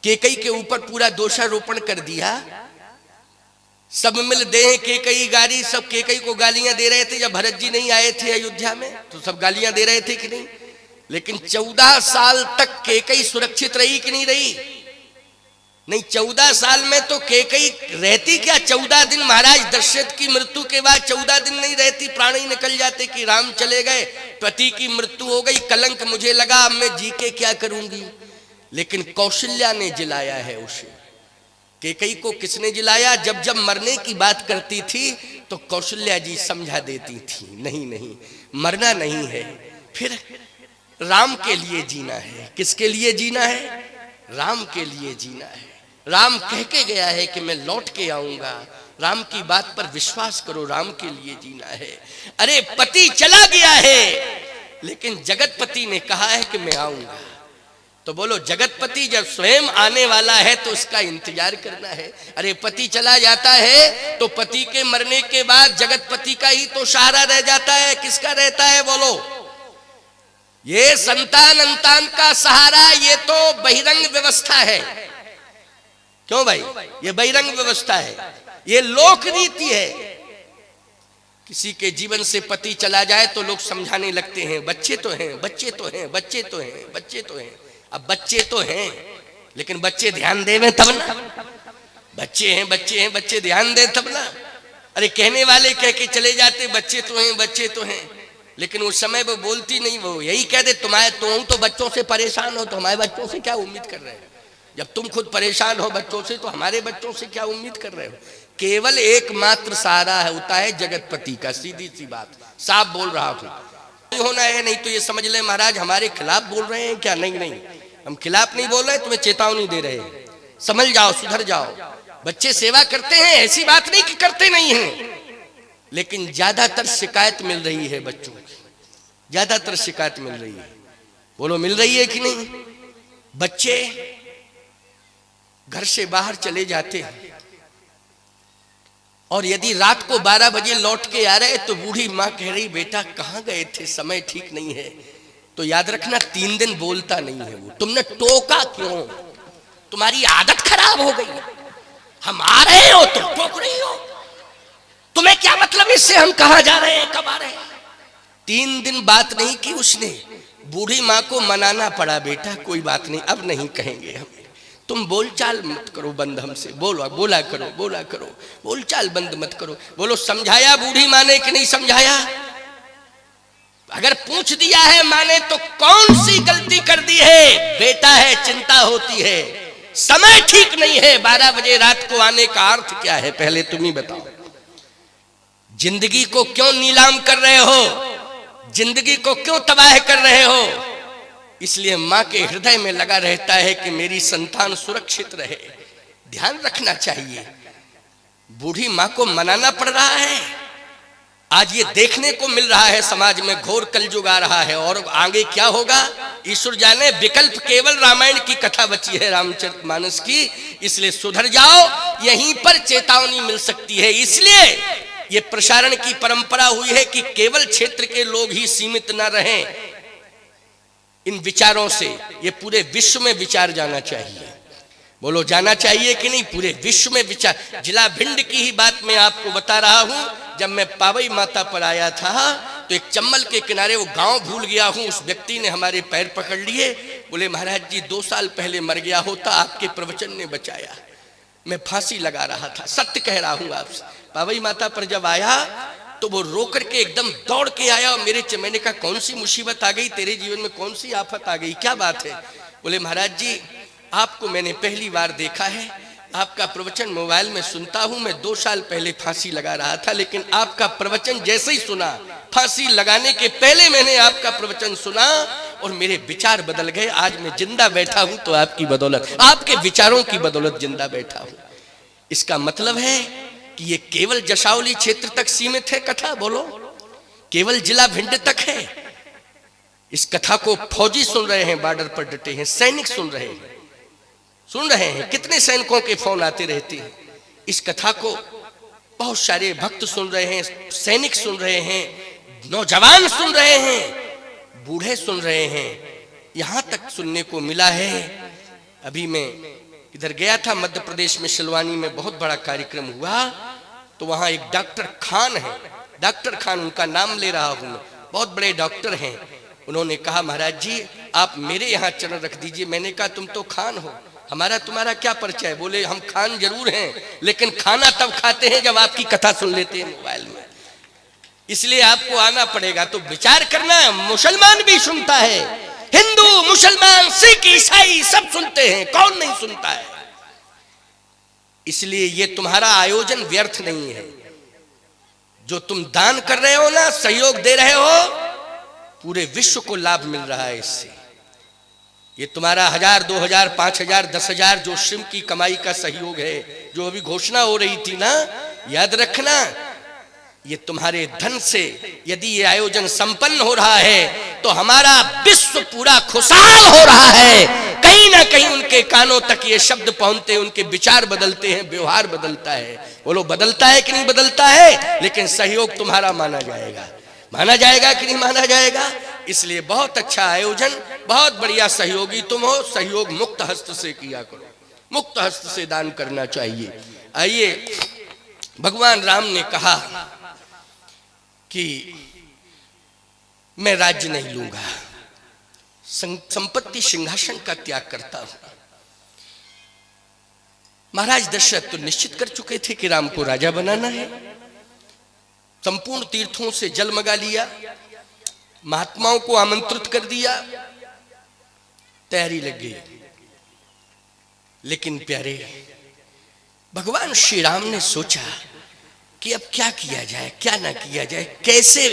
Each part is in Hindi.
केकई के ऊपर पूरा दोषारोपण कर दिया। सब मिल दे केकई गाली, सब केकई को गालियां दे रहे थे। जब भरत जी नहीं आए थे अयोध्या में तो सब गालियां दे रहे थे कि नहीं? लेकिन 14 साल तक केकई सुरक्षित रही कि नहीं रही? नहीं, 14 साल में तो केकई रहती क्या? 14 दिन महाराज दशरथ की मृत्यु के बाद 14 दिन नहीं रहती, प्राण ही निकल जाते कि राम चले गए, पति की मृत्यु हो गई, कलंक मुझे लगा, अब मैं जी के क्या करूंगी। लेकिन कौशल्या ने जिलाया है उसे। केकई को किसने जिलाया? जब जब मरने की बात करती थी तो कौशल्या जी समझा देती थी, नहीं नहीं मरना नहीं है, फिर राम के लिए जीना है। किसके लिए जीना है? राम के लिए जीना है। राम कह के गया है कि मैं लौट के आऊंगा, राम की बात पर विश्वास करो, राम के लिए जीना है। अरे पति चला गया है लेकिन जगतपति ने कहा है कि मैं आऊंगा। तो बोलो, जगतपति जब स्वयं आने वाला है तो उसका इंतजार करना है। अरे पति चला जाता है तो पति के मरने के बाद जगतपति का ही तो सहारा रह जाता है। किसका रहता है बोलो? ये संतान अंतान का सहारा, ये तो बहिरंग व्यवस्था है। क्यों भाई? ये बहिरंग व्यवस्था है, ये लोक रीति है। किसी के जीवन से पति चला जाए तो लोग समझाने लगते हैं, बच्चे तो हैं, बच्चे तो हैं, बच्चे तो हैं, बच्चे तो हैं। अब बच्चे तो हैं लेकिन बच्चे ध्यान देवे तब ना। बच्चे हैं, बच्चे हैं, बच्चे ध्यान दे तब ना। अरे कहने वाले कह के चले जाते, बच्चे तो हैं, बच्चे तो हैं, लेकिन उस समय वो बोलती नहीं, वो यही कह दे, तुम्हारे तुम तो बच्चों से परेशान हो तो हमारे बच्चों से क्या उम्मीद कर रहे हो? जब तुम खुद परेशान हो बच्चों से तो हमारे बच्चों से क्या उम्मीद कर रहे हो? केवल एकमात्र सहारा होता है जगतपति का। सीधी सी बात, साफ बोल रहा हूं, नहीं होना है। नहीं तो ये समझ ले महाराज हमारे खिलाफ बोल रहे हैं क्या? नहीं नहीं, हम खिलाफ नहीं बोल रहे, तुम्हें चेतावनी दे रहे हैं, समझ जाओ, सुधर जाओ। बच्चे सेवा करते हैं, ऐसी बात नहीं कि करते नहीं हैं, लेकिन ज्यादातर शिकायत मिल रही है बच्चों की, ज्यादातर शिकायत मिल रही है। बोलो मिल रही है कि नहीं? बच्चे घर से बाहर चले जाते हैं और यदि रात को 12 बजे लौट के आ रहे तो बूढ़ी माँ कह रही, बेटा कहाँ गए थे, समय ठीक नहीं है। तो याद रखना 3 दिन बोलता नहीं है वो। तुमने टोका क्यों? तुम्हारी आदत खराब हो गई। हम आ रहे हो तो टोक रही हो, तुम्हें क्या मतलब इससे हम कहाँ जा रहे हैं, कब आ रहे हैं? 3 दिन बात नहीं की उसने। बूढ़ी माँ को मनाना पड़ा, बेटा कोई बात नहीं, अब नहीं कहेंगे हम, तुम बोलचाल मत करो बंद हमसे, बोला करो, बोलचाल बंद मत करो। बोलो समझाया बूढ़ी माँ ने कि नहीं समझाया? अगर पूछ दिया है माँ ने तो कौन सी गलती कर दी है? बेटा है, चिंता होती है, समय ठीक नहीं है, 12 बजे रात को आने का अर्थ क्या है पहले तुम ही बताओ। जिंदगी को क्यों नीलाम कर रहे हो? जिंदगी को क्यों तबाह कर रहे हो? इसलिए माँ के हृदय में लगा रहता है कि मेरी संतान सुरक्षित रहे, ध्यान रखना चाहिए। बूढ़ी माँ को मनाना पड़ रहा है। आज ये देखने को मिल रहा है समाज में, घोर कलयुग आ रहा है और आगे क्या होगा ईश्वर जाने। विकल्प केवल रामायण की कथा बची है, रामचरितमानस की, इसलिए सुधर जाओ, यहीं पर चेतावनी मिल सकती है। इसलिए ये प्रसारण की परंपरा हुई है कि केवल क्षेत्र के लोग ही सीमित न रहें इन विचारों से, ये पूरे विश्व में विचार जाना चाहिए। बोलो जाना चाहिए कि नहीं? पूरे विश्व में विचार। जिला भिंड की ही बात मैं आपको बता रहा हूं। जब मैं पावई माता पर आया था तो एक चम्बल के किनारे, वो गांव भूल गया हूं, उस व्यक्ति ने हमारे पैर पकड़ लिए, बोले महाराज जी 2 साल पहले मर गया होता, आपके प्रवचन ने बचाया, मैं फांसी लगा रहा था, सत्य कह रहा हूं आपसे। पावई माता पर जब आया तो वो रो करके एकदम दौड़ के आया और मैंने कहा कौन सी मुसीबत आ गई तेरे जीवन में, कौन सी आफत आ गई, क्या बात है? बोले महाराज जी आपको मैंने पहली बार देखा है, आपका प्रवचन मोबाइल में सुनता हूं, मैं 2 साल पहले फांसी लगा रहा था, लेकिन आपका प्रवचन जैसे ही सुना, फांसी लगाने के पहले मैंने आपका प्रवचन सुना और मेरे विचार बदल गए। आज मैं जिंदा बैठा हूं तो आपकी बदौलत, आपके विचारों की बदौलत जिंदा बैठा हूं। इसका मतलब है कि ये केवल जशावली क्षेत्र तक सीमित है कथा? बोलो केवल जिला भिंड तक है? इस कथा को फौजी सुन रहे हैं, बॉर्डर पर डटे हैं, सैनिक सुन रहे हैं, कितने सैनिकों के फोन आते रहते हैं। इस कथा को बहुत सारे भक्त सुन रहे हैं, सैनिक सुन रहे हैं, नौजवान सुन रहे हैं, बूढ़े सुन रहे हैं। यहां तक सुनने को मिला है, अभी मैं इधर गया था मध्य प्रदेश में, सिलवानी में बहुत बड़ा कार्यक्रम हुआ, तो वहां एक डॉक्टर खान है, डॉक्टर खान उनका नाम ले रहा हूं मैं, बहुत बड़े डॉक्टर हैं। उन्होंने कहा महाराज जी आप मेरे यहाँ चरण रख दीजिए। मैंने कहा तुम तो खान हो, हमारा तुम्हारा क्या परिचय है? बोले हम खान जरूर हैं, लेकिन खाना तब खाते हैं जब आपकी कथा सुन लेते हैं मोबाइल में, इसलिए आपको आना पड़ेगा। तो विचार करना, मुसलमान भी सुनता है, हिंदू मुसलमान सिख ईसाई सब सुनते हैं, कौन नहीं सुनता है? इसलिए ये तुम्हारा आयोजन व्यर्थ नहीं है। जो तुम दान कर रहे हो ना, सहयोग दे रहे हो, पूरे विश्व को लाभ मिल रहा है इससे। ये तुम्हारा 1000, 2000, 5000, 10,000 जो श्रम की कमाई का सहयोग है, जो अभी घोषणा हो रही थी ना, याद रखना, ये तुम्हारे धन से यदि ये आयोजन संपन्न हो रहा है तो हमारा विश्व पूरा खुशहाल हो रहा है। कहीं ना कहीं उनके कानों तक ये शब्द पहुंचते, उनके विचार बदलते हैं, व्यवहार बदलता है। बोलो बदलता है कि नहीं बदलता है? लेकिन सहयोग तुम्हारा माना जाएगा, माना जाएगा कि नहीं माना जाएगा? इसलिए बहुत अच्छा आयोजन, बहुत बढ़िया सहयोगी तुम हो। सहयोग मुक्त हस्त से किया करो, मुक्त हस्त से दान करना चाहिए। आइए, भगवान राम ने कहा कि मैं राज्य नहीं लूंगा, संपत्ति सिंहासन का त्याग करता हूं। महाराज दशरथ तो निश्चित कर चुके थे कि राम को राजा बनाना है। संपूर्ण तीर्थों से जल मंगा लिया, महात्माओं को आमंत्रित कर दिया, तैयारी लग गई। लेकिन प्यारे, भगवान श्री राम ने सोचा कि अब क्या किया जाए, क्या ना किया जाए, कैसे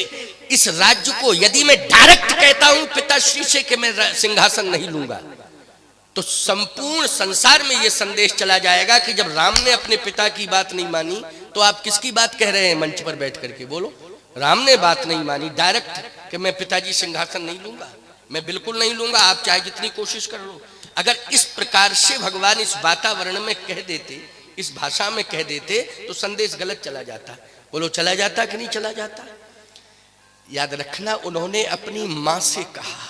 इस राज्य को, यदि मैं डायरेक्ट कहता हूं पिताश्री से कि मैं सिंहासन नहीं लूंगा, तो संपूर्ण संसार में यह संदेश चला जाएगा कि जब राम ने अपने पिता की बात नहीं मानी तो आप किसकी बात कह रहे हैं मंच पर बैठ करके? बोलो, राम ने बात नहीं मानी डायरेक्ट कि मैं पिताजी सिंहासन नहीं लूंगा, मैं बिल्कुल नहीं लूंगा, आप चाहे जितनी कोशिश कर लो। अगर इस प्रकार से भगवान इस वातावरण में कह देते, इस भाषा में कह देते, तो संदेश गलत चला जाता। बोलो चला जाता कि नहीं चला जाता? याद रखना, उन्होंने अपनी मां से कहा,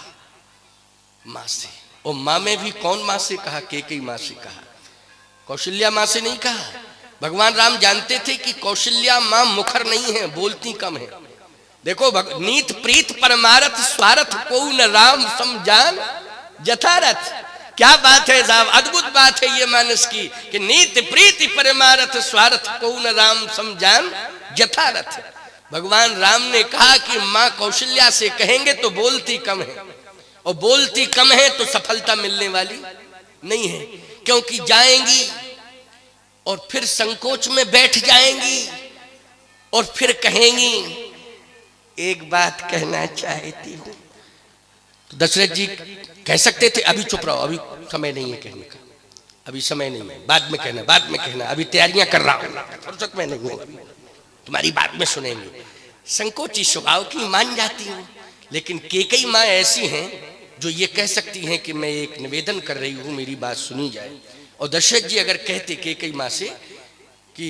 मां से, और मां में भी कौन मां से कहा? केकई मां से कहा, कौशल्या मां से नहीं कहा। भगवान राम जानते थे कि कौशल्या मां मुखर नहीं है, बोलती कम है। देखो, नीत प्रीत परमारथ स्वार्थ को न राम समझान जथारथ। क्या बात है साहब, अद्भुत बात है ये मानस की कि नीत प्रीति परमारथ स्वार्थ को न राम समझान जथारथ। भगवान राम ने कहा कि मां कौशल्या से कहेंगे तो बोलती कम है, और बोलती कम है तो सफलता मिलने वाली नहीं है, क्योंकि जाएंगी और फिर संकोच में बैठ जाएंगी और फिर कहेंगी एक बात कहना चाहती हूं। तो दशरथ जी कह सकते थे अभी चुप रहो, अभी समय नहीं है कहने का, अभी समय नहीं है, बाद में कहना, बाद में कहना, अभी तैयारियां कर रहा हूं, फुर्सत में नहीं हूं, तुम्हारी बात में सुनेंगे। संकोची स्वभाव की मान जाती हूं, लेकिन केकई माँ ऐसी हैं जो ये कह सकती हैं कि मैं एक निवेदन कर रही हूं, मेरी बात सुनी जाए। और दशरथ जी अगर कहते केकई माँ से कि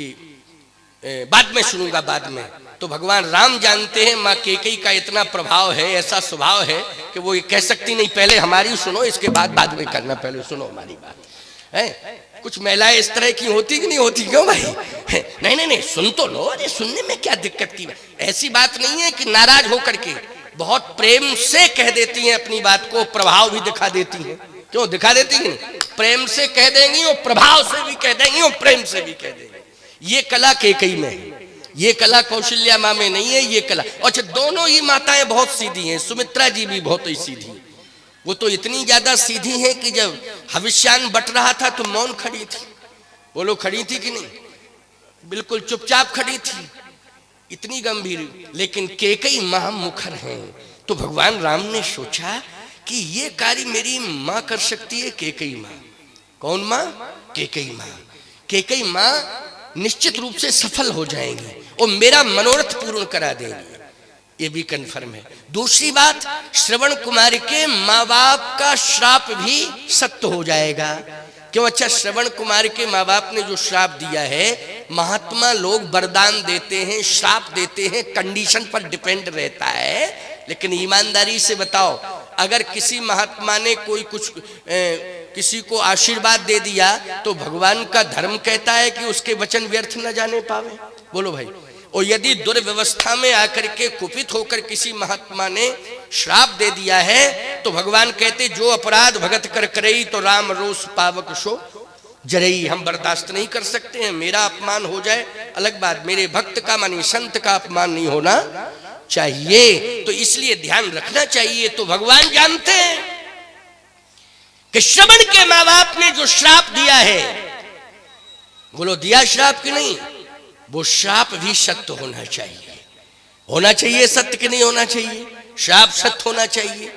बाद में सुनूंगा, बाद में, तो भगवान राम जानते हैं माँ केकई का इतना प्रभाव है, ऐसा स्वभाव है कि वो ये कह सकती नहीं पहले हमारी सुनो, इसके बाद में करना, पहले सुनो हमारी बात है। कुछ महिलाएं इस तरह की होती कि नहीं होती? क्यों भाई? नहीं नहीं नहीं, सुन तो लो, अरे सुनने में क्या दिक्कत की? ऐसी बात नहीं है कि नाराज होकर के, बहुत प्रेम से कह देती हैं अपनी बात को, प्रभाव भी दिखा देती हैं। क्यों दिखा देती हैं? प्रेम से कह देंगी और प्रभाव से भी कह देंगी और प्रेम से भी कह देंगी। ये कला केकई में है, ये कला कौशल्या माँ में नहीं है, ये कला। अच्छा, दोनों ही माताएं बहुत सीधी हैं, सुमित्रा जी भी बहुत ही सीधी, वो तो इतनी ज्यादा सीधी हैं कि जब हविष्यान बट रहा था तो मौन खड़ी थी। बोलो खड़ी थी कि नहीं? बिल्कुल चुपचाप खड़ी थी, इतनी गंभीर। लेकिन केकई मां मुखर हैं, तो भगवान राम ने सोचा कि ये कार्य मेरी मां कर सकती है। केकई मां, कौन मां? केकई मां। केकई मां निश्चित रूप से सफल हो जाएंगी और मेरा मनोरथ पूर्ण करा देंगी, ये भी कन्फर्म है। दूसरी बात, श्रवण कुमार के माँ बाप का श्राप भी सत्य हो जाएगा। क्यों? अच्छा, श्रवण कुमार के माँ बाप ने जो श्राप दिया है, महात्मा लोग वरदान देते हैं, श्राप देते हैं, कंडीशन पर डिपेंड रहता है। लेकिन ईमानदारी से बताओ, अगर किसी महात्मा ने कोई कुछ किसी को आशीर्वाद दे दिया तो भगवान का धर्म कहता है कि उसके वचन व्यर्थ न जाने पावे। बोलो भाई। और यदि दुर्व्यवस्था में आकर के कुपित होकर किसी महात्मा ने श्राप दे दिया है तो भगवान कहते जो अपराध भगत कर करई तो राम रोष पावक सो जरई। हम बर्दाश्त नहीं कर सकते हैं, मेरा अपमान हो जाए अलग बात, मेरे भक्त का मानी संत का अपमान नहीं होना चाहिए। तो इसलिए ध्यान रखना चाहिए। तो भगवान जानते हैं कि श्रवण के माँ बाप ने जो श्राप दिया है, बोलो दिया श्राप कि नहीं, वो श्राप भी सत्य होना चाहिए। होना चाहिए सत्य कि नहीं होना चाहिए, श्राप सत्य होना चाहिए।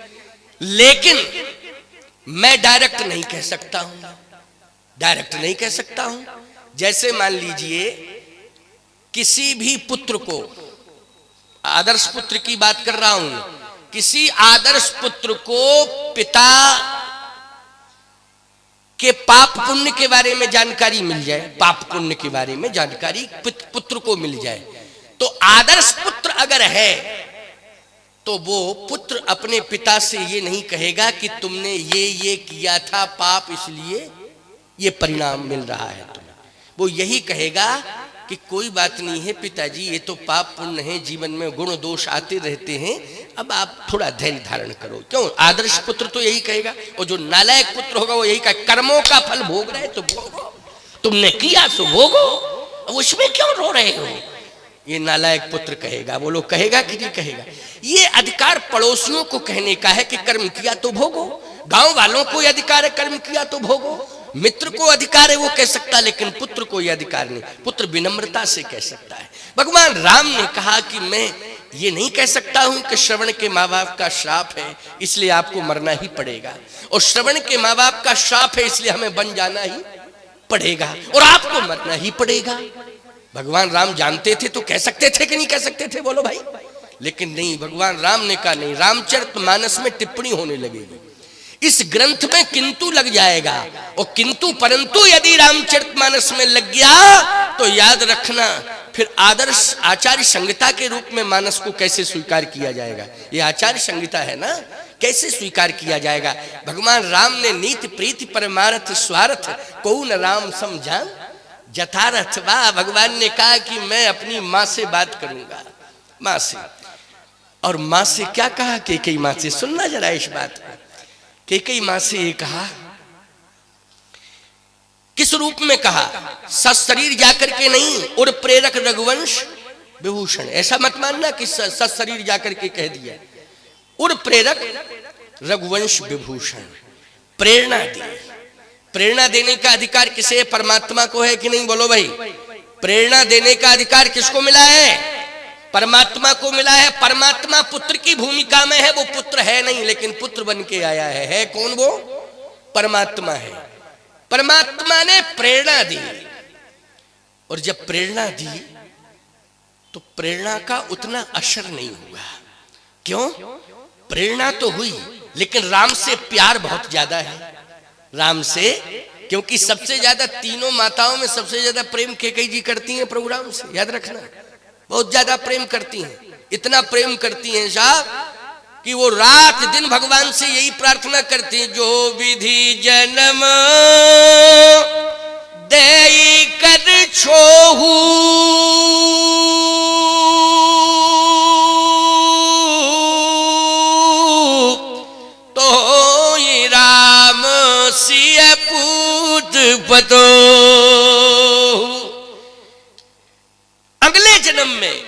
लेकिन मैं डायरेक्ट नहीं कह सकता हूं, डायरेक्ट नहीं कह सकता हूं। जैसे मान लीजिए किसी भी पुत्र को, आदर्श पुत्र की बात कर रहा हूं, किसी आदर्श पुत्र को पिता के पाप पुण्य के बारे में जानकारी मिल जाए, पाप पुण्य के बारे में जानकारी पुत्र को मिल जाए, तो आदर्श पुत्र अगर है तो वो पुत्र अपने पिता से ये नहीं कहेगा कि तुमने ये किया था पाप इसलिए ये परिणाम मिल रहा है तुम्हें। वो यही कहेगा कि कोई बात नहीं है पिताजी, ये तो पाप पुण्य है, जीवन में गुण दोष आते रहते हैं, अब आप थोड़ा धैर्य धारण करो। क्यों, आदर्श पुत्र तो यही कहेगा। और जो नालायक पुत्र होगा वो यही कहेगा कर्मों का फल भोग रहे तो भोगो, तुमने किया तो भोगो, अब उसमें क्यों रो रहे हो, ये नालायक पुत्र कहेगा। वो लोग कहेगा कि नहीं कहेगा। ये अधिकार पड़ोसियों को कहने का है कि कर्म किया तो भोगो, गांव वालों को अधिकार है कर्म किया तो भोगो, मित्र को अधिकार है वो कह सकता है, लेकिन पुत्र को यह अधिकार नहीं। पुत्र विनम्रता से कह सकता है। भगवान राम ने कहा कि मैं ये नहीं कह सकता हूं कि श्रवण के माँ बाप का श्राप है इसलिए आपको मरना ही पड़ेगा, और श्रवण के माँ बाप का श्राप है इसलिए हमें बन जाना ही पड़ेगा और आपको मरना ही पड़ेगा। भगवान राम जानते थे तो कह सकते थे कि नहीं कह सकते थे, बोलो भाई। लेकिन नहीं, भगवान राम ने कहा नहीं। रामचरितमानस में टिप्पणी होने लगेगी, इस ग्रंथ में किंतु लग जाएगा, और किंतु परंतु यदि रामचरितमानस में लग गया तो याद रखना फिर आदर्श आचार्य संहिता के रूप में मानस को कैसे स्वीकार किया जाएगा। ये आचार्य संहिता है ना, कैसे स्वीकार किया जाएगा। भगवान राम ने नीति प्रीति परमार्थ स्वार्थ को न राम समझान जथारथ। वाह, भगवान ने कहा कि मैं अपनी माँ से बात करूंगा, माँ से। और माँ से क्या कहा, कैकेयी माँ से, सुनना जरा इस बात को। कैकेयी माँ से ये कहा, किस रूप में कहा, सशरीर जाकर के नहीं, और प्रेरक रघुवंश विभूषण। ऐसा मत मानना कि सशरीर जाकर के कह दिया, और प्रेरक रघुवंश विभूषण। प्रेरणा दी, प्रेरणा देने का अधिकार किसे, परमात्मा को है कि नहीं, बोलो भाई। प्रेरणा देने का अधिकार किसको मिला है, परमात्मा को मिला है। परमात्मा पुत्र की भूमिका में है, वो पुत्र है नहीं लेकिन पुत्र बन के आया है कौन, वो परमात्मा है। परमात्मा ने प्रेरणा दी, और जब प्रेरणा दी तो प्रेरणा का उतना असर नहीं हुआ। क्यों, प्रेरणा तो हुई लेकिन राम से प्यार बहुत ज्यादा है, राम से। क्योंकि सबसे ज्यादा तीनों माताओं में सबसे ज्यादा प्रेम कैकेयी जी करती हैं प्रभु राम से, याद रखना, बहुत ज्यादा प्रेम करती हैं। इतना प्रेम करती हैं साहब कि वो रात दिन भगवान से यही प्रार्थना करती हैं, जो विधि जन्म देई कर छोहू तो ये राम सिय पूत पतो। अगले जन्म में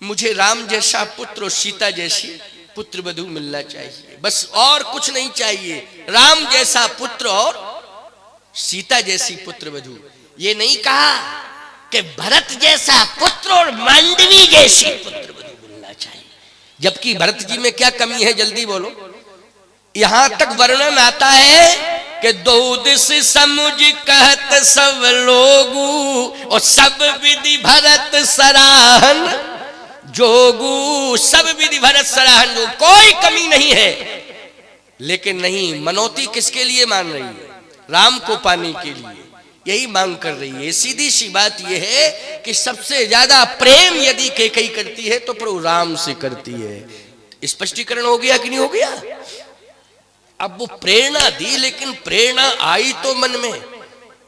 मुझे राम जैसा पुत्र और सीता जैसी पुत्र वधू मिलना चाहिए, बस और कुछ नहीं चाहिए। राम जैसा पुत्र और सीता जैसी पुत्र वधू। ये नहीं कहा कि भरत जैसा पुत्र और मांडवी जैसी पुत्र वधू मिलना चाहिए। जबकि भरत जी में क्या कमी है, जल्दी बोलो। यहां तक वर्णन आता है कि दो दिस समुझ कहत सब लोगू, और सब विधि भरत सराहन जोगू। सब विधि भरत सराहन जोगू, कोई कमी नहीं है। लेकिन नहीं, मनौती किसके लिए मान रही है, राम को पाने के लिए यही मांग कर रही है। सीधी सी बात यह है कि सबसे ज्यादा प्रेम यदि कैकेयी करती है तो प्रभु राम से करती है। स्पष्टीकरण हो गया कि नहीं हो गया। अब वो प्रेरणा दी, लेकिन प्रेरणा आई तो मन में,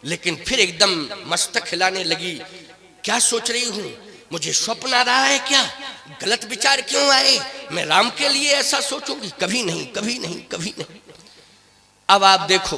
लेकिन फिर एकदम मस्तक हिलाने लगी। क्या सोच रही हूं, मुझे स्वप्न आ रहा है क्या? गलत विचार क्यों आए? मैं राम के लिए ऐसा सोचूंगी? कभी नहीं, कभी नहीं, कभी नहीं। अब आप देखो